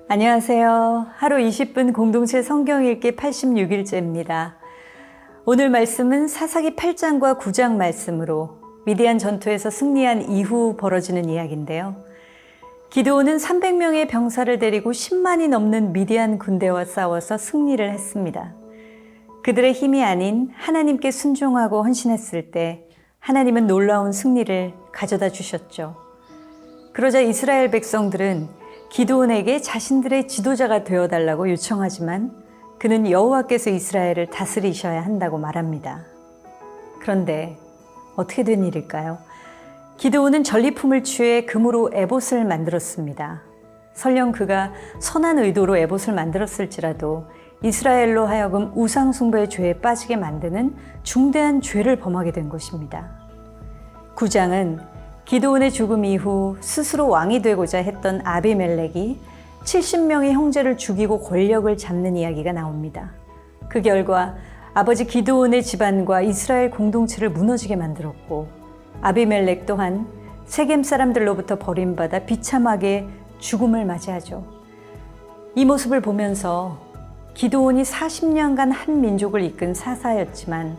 안녕하세요. 하루 20분 공동체 성경 읽기 86일째입니다. 오늘 말씀은 사사기 8장과 9장 말씀으로 미디안 전투에서 승리한 이후 벌어지는 이야기인데요. 기드온은 300명의 병사를 데리고 10만이 넘는 미디안 군대와 싸워서 승리를 했습니다. 그들의 힘이 아닌 하나님께 순종하고 헌신했을 때 하나님은 놀라운 승리를 가져다 주셨죠. 그러자 이스라엘 백성들은 기드온에게 자신들의 지도자가 되어달라고 요청하지만 그는 여호와께서 이스라엘을 다스리셔야 한다고 말합니다. 그런데 어떻게 된 일일까요? 기드온은 전리품을 취해 금으로 에봇을 만들었습니다. 설령 그가 선한 의도로 에봇을 만들었을지라도 이스라엘로 하여금 우상 숭배의 죄에 빠지게 만드는 중대한 죄를 범하게 된 것입니다. 9장은 기드온의 죽음 이후 스스로 왕이 되고자 했던 아비멜렉이 70명의 형제를 죽이고 권력을 잡는 이야기가 나옵니다. 그 결과 아버지 기드온의 집안과 이스라엘 공동체를 무너지게 만들었고 아비멜렉 또한 세겜 사람들로부터 버림받아 비참하게 죽음을 맞이하죠. 이 모습을 보면서 기드온이 40년간 한 민족을 이끈 사사였지만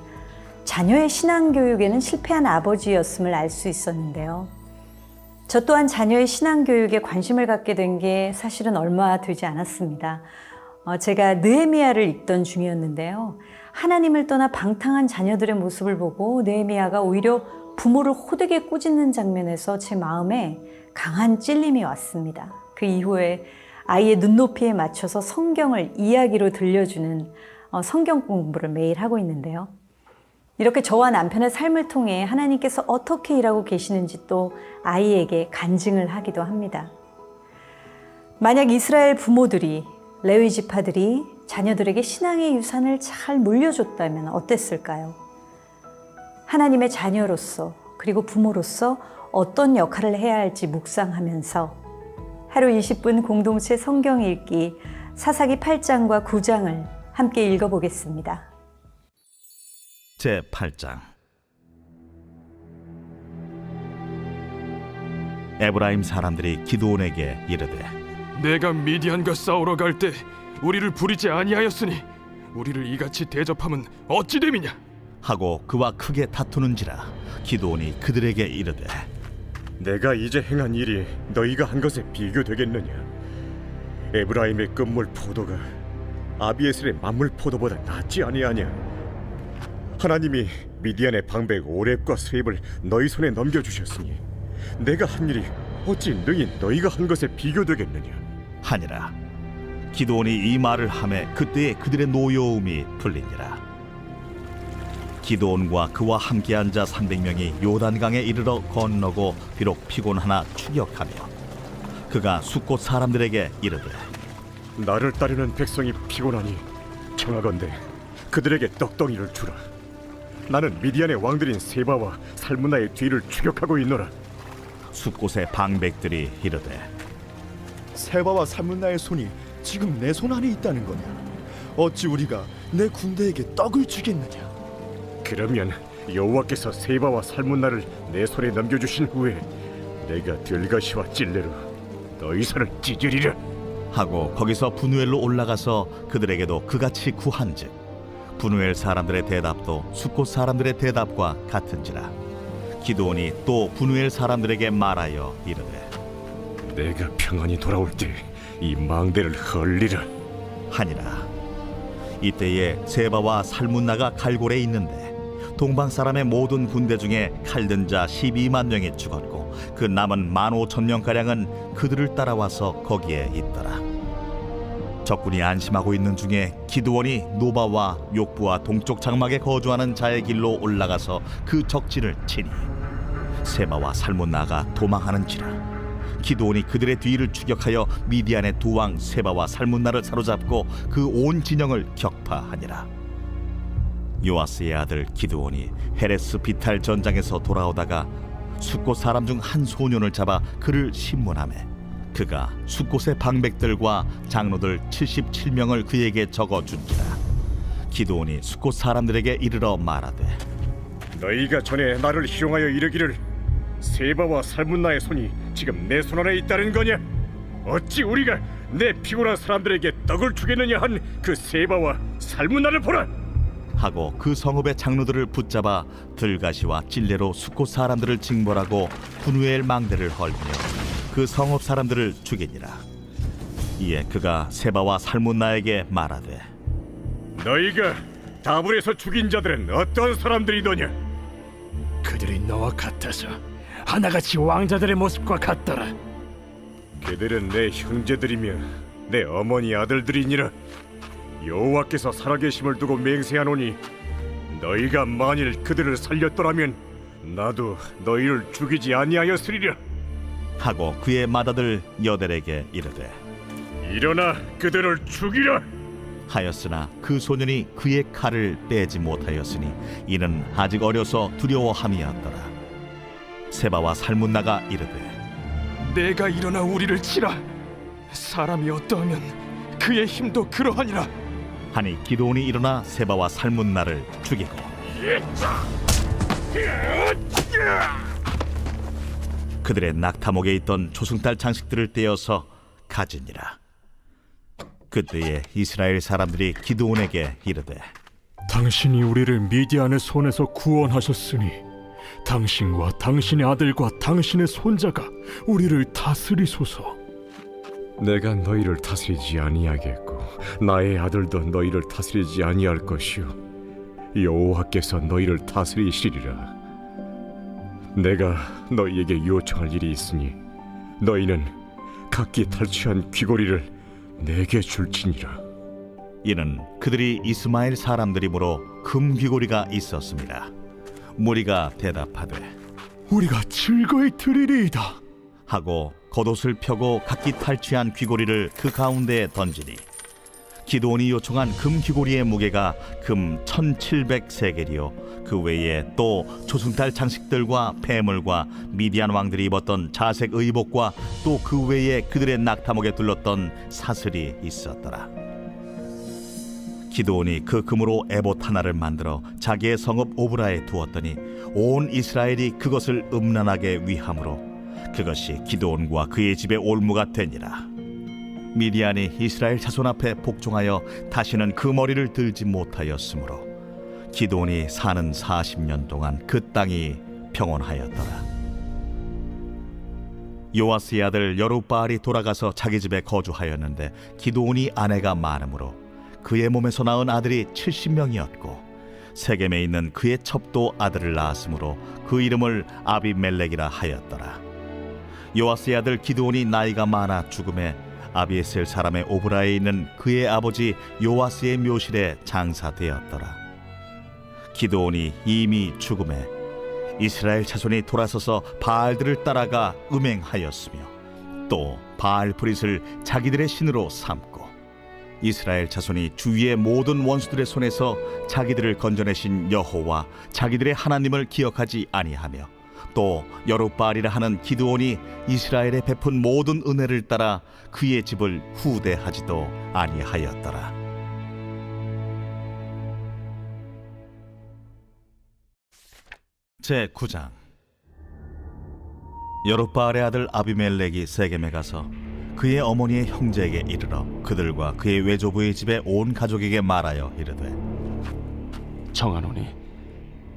자녀의 신앙교육에는 실패한 아버지였음을 알 수 있었는데요. 저 또한 자녀의 신앙교육에 관심을 갖게 된 게 사실은 얼마 되지 않았습니다. 제가 느헤미야를 읽던 중이었는데요. 하나님을 떠나 방탕한 자녀들의 모습을 보고 느헤미야가 오히려 부모를 호되게 꾸짖는 장면에서 제 마음에 강한 찔림이 왔습니다. 그 이후에 아이의 눈높이에 맞춰서 성경을 이야기로 들려주는 성경 공부를 매일 하고 있는데요. 이렇게 저와 남편의 삶을 통해 하나님께서 어떻게 일하고 계시는지 또 아이에게 간증을 하기도 합니다. 만약 이스라엘 부모들이 레위 지파들이 자녀들에게 신앙의 유산을 잘 물려줬다면 어땠을까요? 하나님의 자녀로서 그리고 부모로서 어떤 역할을 해야 할지 묵상하면서 하루 20분 공동체 성경 읽기 사사기 8장과 9장을 함께 읽어보겠습니다. 제8장 에브라임 사람들이 기드온에게 이르되 내가 미디안과 싸우러 갈 때 우리를 부리지 아니하였으니 우리를 이같이 대접함은 어찌 됨이냐 하고 그와 크게 다투는지라 기드온이 그들에게 이르되 내가 이제 행한 일이 너희가 한 것에 비교되겠느냐? 에브라임의 끝물 포도가 아비에셀의 만물 포도보다 낫지 아니하냐? 하나님이 미디안의 방백 오렙과 스웹을 너희 손에 넘겨주셨으니 내가 한 일이 어찌 능히 너희가 한 것에 비교되겠느냐? 하니라. 기드온이 이 말을 하매 그때에 그들의 노여움이 풀리니라. 기드온과 그와 함께한 자 300명이 요단강에 이르러 건너고 비록 피곤하나 추격하며 그가 숫곳 사람들에게 이르되 나를 따르는 백성이 피곤하니 청하건대 그들에게 떡덩이를 주라. 나는 미디안의 왕들인 세바와 살문나의 뒤를 추격하고 있노라. 숫곳의 방백들이 이르되 세바와 살문나의 손이 지금 내 손 안에 있다는 거냐? 어찌 우리가 내 군대에게 떡을 주겠느냐? 그러면 여호와께서 세바와 살문나를 내 손에 넘겨주신 후에 내가 들가시와 찔레로 너희 손을 찢으리라. 하고 거기서 분우엘로 올라가서 그들에게도 그같이 구한즉 분우엘 사람들의 대답도 숫곳 사람들의 대답과 같은지라. 기드온이 또 분우엘 사람들에게 말하여 이르되 내가 평안히 돌아올 때 이 망대를 헐리라 하니라. 이때에 세바와 살문나가 갈골에 있는데 동방 사람의 모든 군대 중에 칼든 자 12만 명이 죽었고 그 남은 15,000명가량은 그들을 따라와서 거기에 있더라. 적군이 안심하고 있는 중에 기드온이 노바와 욕부와 동쪽 장막에 거주하는 자의 길로 올라가서 그 적진을 치니 세바와 살문나가 도망하는지라. 기드온이 그들의 뒤를 추격하여 미디안의 두 왕 세바와 살문나를 사로잡고 그 온 진영을 격파하니라. 요아스의 아들 기드온이 헤레스 비탈 전장에서 돌아오다가 숫곳 사람 중 한 소년을 잡아 그를 신문하매 그가 숫곳의 방백들과 장로들 77명을 그에게 적어준지라. 기드온이 숫곳 사람들에게 이르러 말하되 너희가 전에 나를 희롱하여 이르기를 세바와 살문나의 손이 지금 내 손 안에 있다는 거냐? 어찌 우리가 내 피곤한 사람들에게 떡을 주겠느냐 한 그 세바와 살문나를 보라. 하고 그 성읍의 장로들을 붙잡아 들가시와 찔레로 숫곳 사람들을 징벌하고 분우엘 망대를 헐며 그 성읍 사람들을 죽이니라. 이에 그가 세바와 살문나에게 말하되 너희가 다불에서 죽인 자들은 어떤 사람들이더냐? 그들이 너와 같아서 하나같이 왕자들의 모습과 같더라. 그들은 내 형제들이며 내 어머니 아들들이니라. 여호와께서 살아계심을 두고 맹세하노니 너희가 만일 그들을 살렸더라면 나도 너희를 죽이지 아니하였으리라. 하고 그의 맏아들 여델에게 이르되 일어나 그들을 죽이라. 하였으나 그 소년이 그의 칼을 빼지 못하였으니 이는 아직 어려서 두려워함이었더라. 세바와 살문나가 이르되 내가 일어나 우리를 치라. 사람이 어떠하면 그의 힘도 그러하니라. 하니 기드온이 일어나 세바와 살문나를 죽이고 그들의 낙타목에 있던 조승달 장식들을 떼어서 가지니라. 그때에 이스라엘 사람들이 기드온에게 이르되 당신이 우리를 미디안의 손에서 구원하셨으니 당신과 당신의 아들과 당신의 손자가 우리를 다스리소서. 내가 너희를 다스리지 아니하겠고 나의 아들도 너희를 다스리지 아니할 것이요 여호와께서 너희를 다스리시리라. 내가 너희에게 요청할 일이 있으니 너희는 각기 탈취한 귀고리를 내게 줄지니라. 이는 그들이 이스마엘 사람들이므로 금 귀고리가 있었습니다. 무리가 대답하되 우리가 즐거이 드리리이다 하고 겉옷을 펴고 각기 탈취한 귀고리를 그 가운데에 던지니 기드온이 요청한 금 귀고리의 무게가 금 1700세겔이요 그 외에 또 조승달 장식들과 폐물과 미디안 왕들이 입었던 자색 의복과 또 그 외에 그들의 낙타목에 둘렀던 사슬이 있었더라. 기드온이 그 금으로 에봇 하나를 만들어 자기의 성읍 오브라에 두었더니 온 이스라엘이 그것을 음란하게 위함으로 그것이 기드온과 그의 집의 올무가 되니라. 미디안이 이스라엘 자손 앞에 복종하여 다시는 그 머리를 들지 못하였으므로 기드온이 사는 40년 동안 그 땅이 평온하였더라. 요아스의 아들 여룹바알이 돌아가서 자기 집에 거주하였는데 기드온이 아내가 많으므로 그의 몸에서 낳은 아들이 70명이었고 세겜에 있는 그의 첩도 아들을 낳았으므로 그 이름을 아비멜렉이라 하였더라. 요아스의 아들 기드온이 나이가 많아 죽음에 아비에셀 사람의 오브라에 있는 그의 아버지 요아스의 묘실에 장사되었더라. 기드온이 이미 죽음에 이스라엘 자손이 돌아서서 바알들을 따라가 음행하였으며 또 바알 브릿을 자기들의 신으로 삼고 이스라엘 자손이 주위의 모든 원수들의 손에서 자기들을 건져내신 여호와 자기들의 하나님을 기억하지 아니하며 또 여룹바알이라 하는 기드온이 이스라엘에 베푼 모든 은혜를 따라 그의 집을 후대하지도 아니하였더라. 제9장. 여룹바알의 아들 아비멜렉이 세겜에 가서 그의 어머니의 형제에게 이르러 그들과 그의 외조부의 집에 온 가족에게 말하여 이르되 청하노니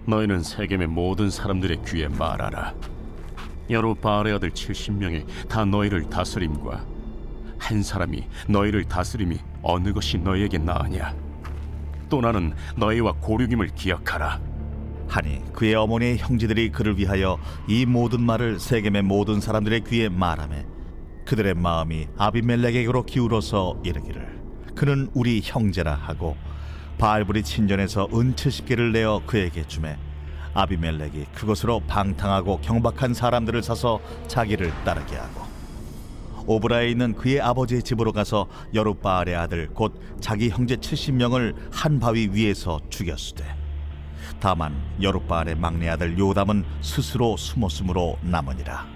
너희는 세겜의 모든 사람들의 귀에 말하라. 여룹바알의 아들 70명이 다 너희를 다스림과 한 사람이 너희를 다스림이 어느 것이 너희에게 나으냐? 또 나는 너희와 고륙임을 기억하라. 하니 그의 어머니의 형제들이 그를 위하여 이 모든 말을 세겜의 모든 사람들의 귀에 말하매 그들의 마음이 아비멜렉에게로 기울어서 이르기를 그는 우리 형제라 하고 바알브리 친전에서 은 70개를 내어 그에게 주매 아비멜렉이 그것으로 방탕하고 경박한 사람들을 사서 자기를 따르게 하고 오브라에 있는 그의 아버지의 집으로 가서 여룹바알의 아들 곧 자기 형제 70명을 한 바위 위에서 죽였으되 다만 여룹바알의 막내 아들 요담은 스스로 숨었으므로 남으니라.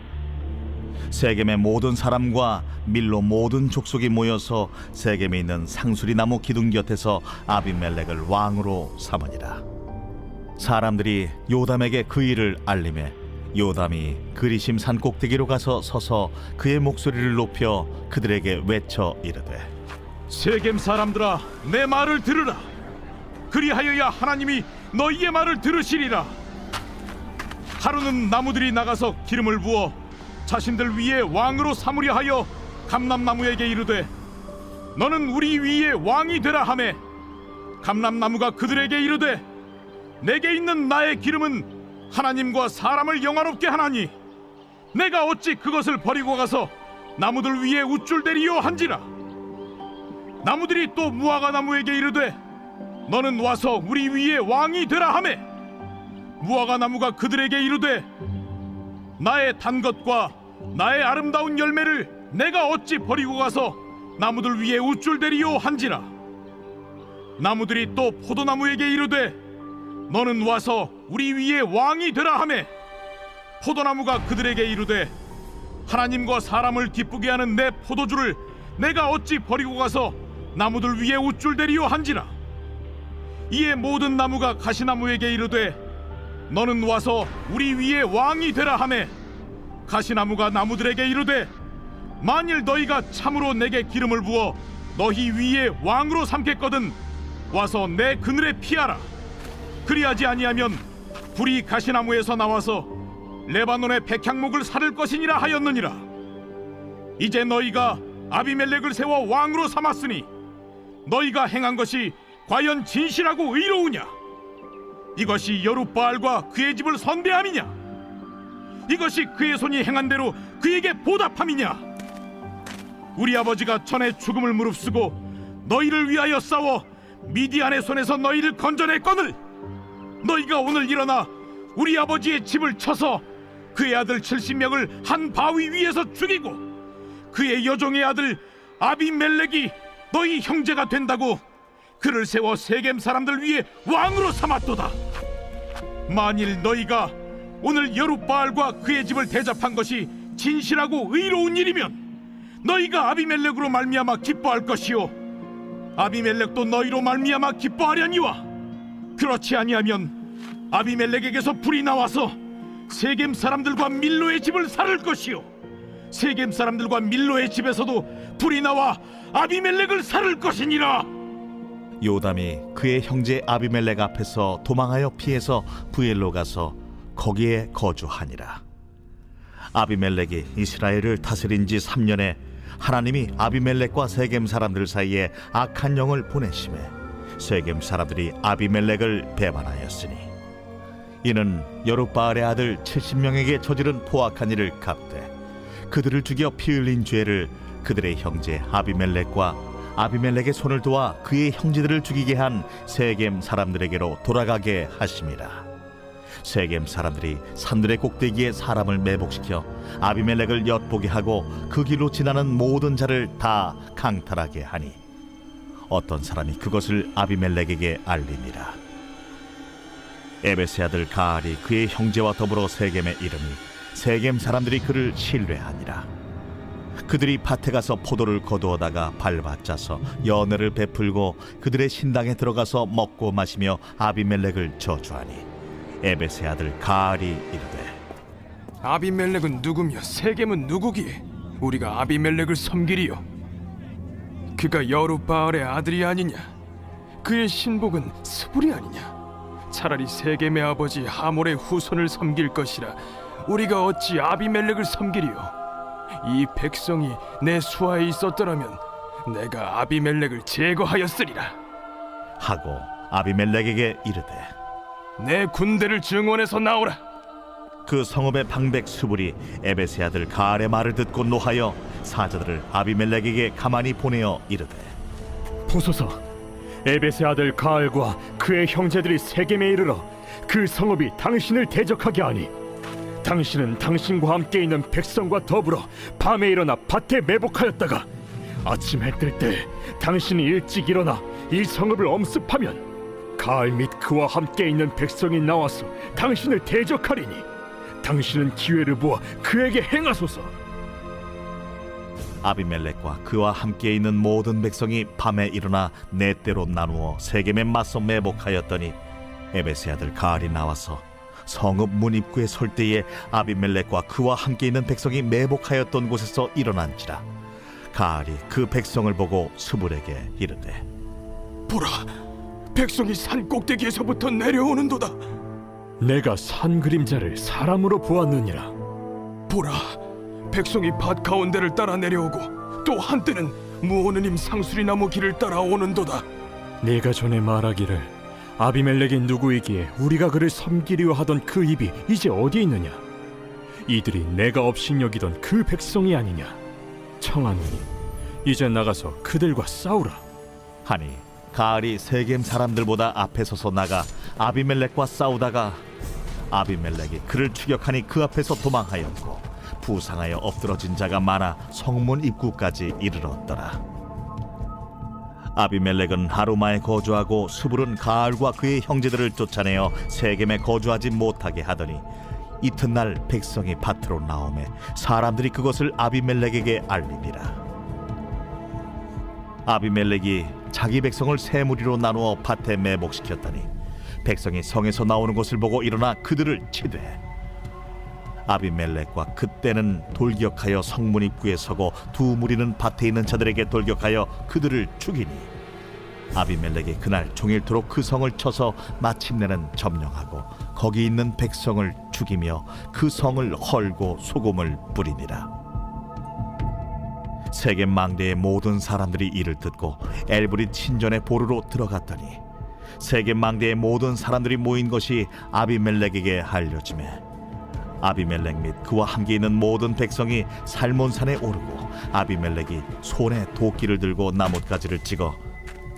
세겜의 모든 사람과 밀로 모든 족속이 모여서 세겜에 있는 상수리 나무 기둥 곁에서 아비멜렉을 왕으로 삼으니라. 사람들이 요담에게 그 일을 알림해 요담이 그리심 산 꼭대기로 가서 서서 그의 목소리를 높여 그들에게 외쳐 이르되 세겜 사람들아, 내 말을 들으라. 그리하여야 하나님이 너희의 말을 들으시리라. 하루는 나무들이 나가서 기름을 부어 자신들 위에 왕으로 삼으려 하여 감람나무에게 이르되 너는 우리 위에 왕이 되라 하매 감람나무가 그들에게 이르되 내게 있는 나의 기름은 하나님과 사람을 영화롭게 하나니 내가 어찌 그것을 버리고 가서 나무들 위에 우쭐대리요 한지라. 나무들이 또 무화과 나무에게 이르되 너는 와서 우리 위에 왕이 되라 하매 무화과 나무가 그들에게 이르되 나의 단 것과 나의 아름다운 열매를 내가 어찌 버리고 가서 나무들 위에 우쭐대리요 한지라. 나무들이 또 포도나무에게 이르되 너는 와서 우리 위에 왕이 되라 하매 포도나무가 그들에게 이르되 하나님과 사람을 기쁘게 하는 내 포도주를 내가 어찌 버리고 가서 나무들 위에 우쭐대리요 한지라. 이에 모든 나무가 가시나무에게 이르되 너는 와서 우리 위에 왕이 되라 하매 가시나무가 나무들에게 이르되 만일 너희가 참으로 내게 기름을 부어 너희 위에 왕으로 삼겠거든 와서 내 그늘에 피하라. 그리하지 아니하면 불이 가시나무에서 나와서 레바논의 백향목을 사를 것이니라 하였느니라. 이제 너희가 아비멜렉을 세워 왕으로 삼았으니 너희가 행한 것이 과연 진실하고 의로우냐? 이것이 여룻바알과 그의 집을 선대함이냐? 이것이 그의 손이 행한 대로 그에게 보답함이냐? 우리 아버지가 전에 죽음을 무릅쓰고 너희를 위하여 싸워 미디안의 손에서 너희를 건져냈거늘 너희가 오늘 일어나 우리 아버지의 집을 쳐서 그의 아들 70명을 한 바위 위에서 죽이고 그의 여종의 아들 아비멜렉이 너희 형제가 된다고 그를 세워 세겜 사람들 위에 왕으로 삼았도다. 만일 너희가 오늘 여룻바알과 그의 집을 대접한 것이 진실하고 의로운 일이면 너희가 아비멜렉으로 말미암아 기뻐할 것이요 아비멜렉도 너희로 말미암아 기뻐하려니와 그렇지 아니하면 아비멜렉에게서 불이 나와서 세겜 사람들과 밀로의 집을 살을 것이요 세겜 사람들과 밀로의 집에서도 불이 나와 아비멜렉을 살을 것이니라. 요담이 그의 형제 아비멜렉 앞에서 도망하여 피해서 부엘로 가서 거기에 거주하니라. 아비멜렉이 이스라엘을 다스린 지 3년에 하나님이 아비멜렉과 세겜 사람들 사이에 악한 영을 보내심에 세겜 사람들이 아비멜렉을 배반하였으니 이는 여룻바알의 아들 70명에게 저지른 포악한 일을 갚되 그들을 죽여 피 흘린 죄를 그들의 형제 아비멜렉과 아비멜렉의 손을 도와 그의 형제들을 죽이게 한 세겜 사람들에게로 돌아가게 하심이라. 세겜 사람들이 산들의 꼭대기에 사람을 매복시켜 아비멜렉을 엿보게 하고 그 길로 지나는 모든 자를 다 강탈하게 하니 어떤 사람이 그것을 아비멜렉에게 알림이라. 에베스의 아들 가알이 그의 형제와 더불어 세겜에 이르니 세겜 사람들이 그를 신뢰하니라. 그들이 밭에 가서 포도를 거두어다가 밟아짜서 연회를 베풀고 그들의 신당에 들어가서 먹고 마시며 아비멜렉을 저주하니 에베스의 아들 가알이 이르되 아비멜렉은 누구며 세겜은 누구기에 우리가 아비멜렉을 섬기리요? 그가 여룻바알의 아들이 아니냐? 그의 신복은 스불이 아니냐? 차라리 세겜의 아버지 하몰의 후손을 섬길 것이라 우리가 어찌 아비멜렉을 섬기리요? 이 백성이 내 수하에 있었더라면 내가 아비멜렉을 제거하였으리라 하고 아비멜렉에게 이르되 내 군대를 증원해서 나오라. 그 성읍의 방백 수불이 에베스의 아들 가알의 말을 듣고 노하여 사자들을 아비멜렉에게 가만히 보내어 이르되 보소서, 에벳의 아들 가알과 그의 형제들이 세겜에 이르러 그 성읍이 당신을 대적하게 하니 당신은 당신과 함께 있는 백성과 더불어 밤에 일어나 밭에 매복하였다가 아침 해 뜰 때 당신이 일찍 일어나 이 성읍을 엄습하면 가알 및 그와 함께 있는 백성이 나와서 당신을 대적하리니 당신은 기회를 보아 그에게 행하소서. 아비멜렉과 그와 함께 있는 모든 백성이 밤에 일어나 네 때로 나누어 세겜에 맞서 매복하였더니 에베스의 아들 가알이 나와서 성읍 문 입구에 설 때에 아비멜렉과 그와 함께 있는 백성이 매복하였던 곳에서 일어난지라. 가알이 그 백성을 보고 스불에게 이르되, 보라, 백성이 산 꼭대기에서부터 내려오는도다. 내가 산 그림자를 사람으로 보았느니라. 보라, 백성이 밭 가운데를 따라 내려오고 또 한때는 무오느님 상수리나무 길을 따라 오는도다. 네가 전에 말하기를 아비멜렉이 누구이기에 우리가 그를 섬기려 하던 그 입이 이제 어디 있느냐? 이들이 내가 업신여기던 그 백성이 아니냐? 청하노니 이제 나가서 그들과 싸우라. 하니 가알이 세겜 사람들보다 앞에 서서 나가 아비멜렉과 싸우다가 아비멜렉이 그를 추격하니 그 앞에서 도망하였고 부상하여 엎드러진 자가 많아 성문 입구까지 이르렀더라. 아비멜렉은 하루마에 거주하고 스불은 가알과 그의 형제들을 쫓아내어 세겜에 거주하지 못하게 하더니 이튿날 백성이 밭으로 나오매 사람들이 그것을 아비멜렉에게 알리니라. 아비멜렉이 자기 백성을 세 무리로 나누어 밭에 매복시켰더니 백성이 성에서 나오는 것을 보고 일어나 그들을 치되 아비멜렉과 그때는 돌격하여 성문 입구에 서고 두 무리는 밭에 있는 자들에게 돌격하여 그들을 죽이니 아비멜렉이 그날 종일토록 그 성을 쳐서 마침내는 점령하고 거기 있는 백성을 죽이며 그 성을 헐고 소금을 뿌리니라. 세겜 망대의 모든 사람들이 이를 듣고 엘브릿 신전의 보루로 들어갔더니 세겜 망대의 모든 사람들이 모인 것이 아비멜렉에게 알려지매 아비멜렉 및 그와 함께 있는 모든 백성이 살몬산에 오르고 아비멜렉이 손에 도끼를 들고 나뭇가지를 찍어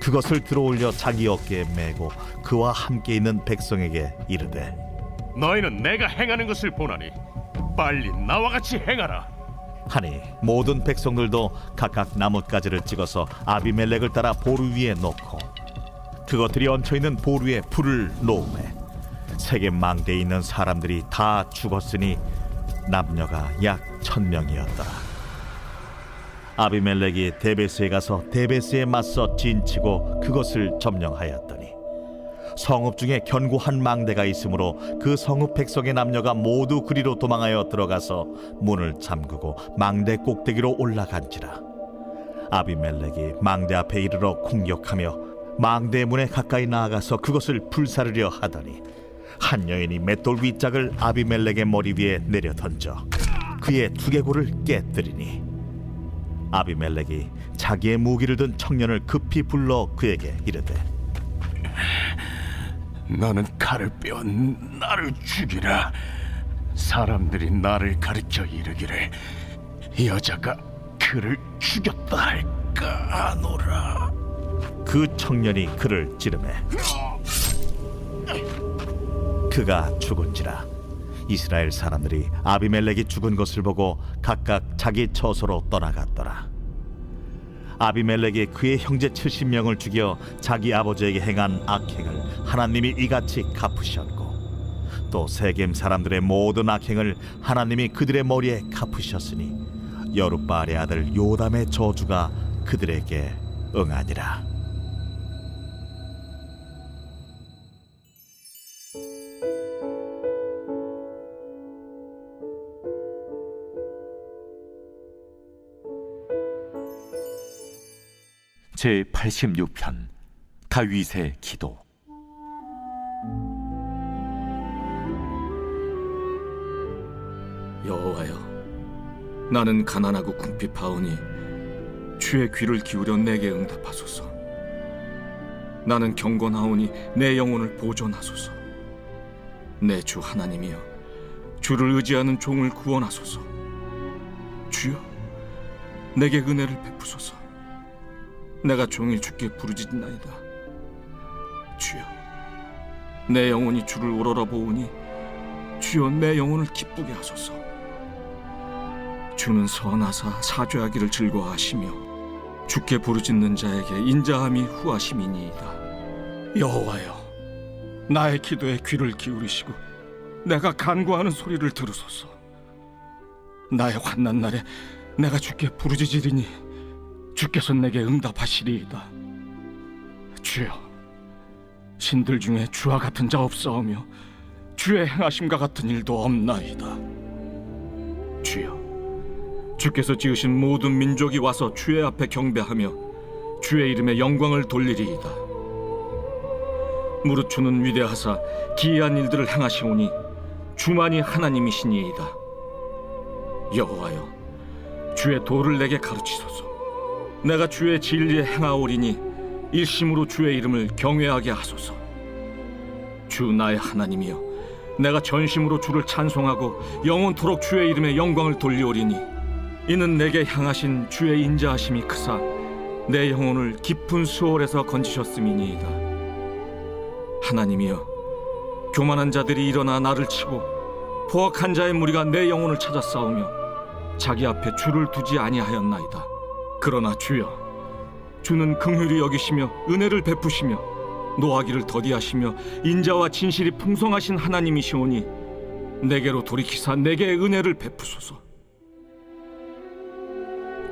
그것을 들어올려 자기 어깨에 메고 그와 함께 있는 백성에게 이르되, 너희는 내가 행하는 것을 보나니 빨리 나와 같이 행하라. 하니 모든 백성들도 각각 나뭇가지를 찍어서 아비멜렉을 따라 보루 위에 놓고 그것들이 얹혀있는 보루에 불을 놓으매 세겜 망대에 있는 사람들이 다 죽었으니 남녀가 약 1000명이었더라. 아비멜렉이 데베스에 가서 데베스에 맞서 진치고 그것을 점령하였더니 성읍 중에 견고한 망대가 있으므로 그 성읍 백성의 남녀가 모두 그리로 도망하여 들어가서 문을 잠그고 망대 꼭대기로 올라간지라. 아비멜렉이 망대 앞에 이르러 공격하며 망대 문에 가까이 나아가서 그것을 불사르려 하더니 한 여인이 맷돌 윗짝을 아비멜렉의 머리 위에 내려 던져 그의 두개골을 깨뜨리니 아비멜렉이 자기의 무기를 든 청년을 급히 불러 그에게 이르되, 너는 칼을 빼어 나를 죽이라. 사람들이 나를 가리켜 이르기를 이 여자가 그를 죽였다 할까 하노라. 그 청년이 그를 찌르매 그가 죽은지라. 이스라엘 사람들이 아비멜렉이 죽은 것을 보고 각각 자기 처소로 떠나갔더라. 아비멜렉이 그의 형제 70명을 죽여 자기 아버지에게 행한 악행을 하나님이 이같이 갚으셨고 또 세겜 사람들의 모든 악행을 하나님이 그들의 머리에 갚으셨으니 여룻바알의 아들 요담의 저주가 그들에게 응하니라. 제86편 다윗의 기도. 여호와여, 나는 가난하고 궁핍하오니 주의 귀를 기울여 내게 응답하소서. 나는 경건하오니 내 영혼을 보존하소서. 내 주 하나님이여, 주를 의지하는 종을 구원하소서. 주여, 내게 은혜를 베푸소서. 내가 종일 주께 부르짖나이다. 주여, 내 영혼이 주를 우러러보오니 주여 내 영혼을 기쁘게 하소서. 주는 선하사 사죄하기를 즐거워하시며 주께 부르짖는 자에게 인자함이 후하심이니이다. 여호와여, 나의 기도에 귀를 기울이시고 내가 간구하는 소리를 들으소서. 나의 환난 날에 내가 주께 부르짖으리니 주께서 내게 응답하시리이다. 주여, 신들 중에 주와 같은 자 없사오며 주의 행하심과 같은 일도 없나이다. 주여, 주께서 지으신 모든 민족이 와서 주의 앞에 경배하며 주의 이름에 영광을 돌리리이다. 무릇 주는 위대하사 기이한 일들을 행하시오니 주만이 하나님이시니이다. 여호와여, 주의 도를 내게 가르치소서. 내가 주의 진리에 행하오리니 일심으로 주의 이름을 경외하게 하소서. 주 나의 하나님이여, 내가 전심으로 주를 찬송하고 영원토록 주의 이름에 영광을 돌리오리니 이는 내게 향하신 주의 인자하심이 크사 내 영혼을 깊은 수월에서 건지셨음이니이다. 하나님이여, 교만한 자들이 일어나 나를 치고 포악한 자의 무리가 내 영혼을 찾아 싸우며 자기 앞에 주를 두지 아니하였나이다. 그러나 주여, 주는 긍휼히 여기시며 은혜를 베푸시며 노하기를 더디하시며 인자와 진실이 풍성하신 하나님이시오니 내게로 돌이키사 내게 은혜를 베푸소서.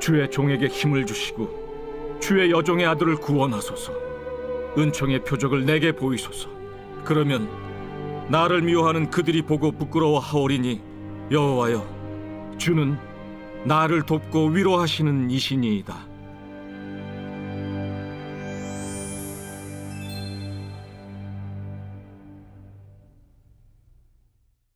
주의 종에게 힘을 주시고 주의 여종의 아들을 구원하소서. 은총의 표적을 내게 보이소서. 그러면 나를 미워하는 그들이 보고 부끄러워하오리니 여호와여, 주는 나를 돕고 위로하시는 이시니이다.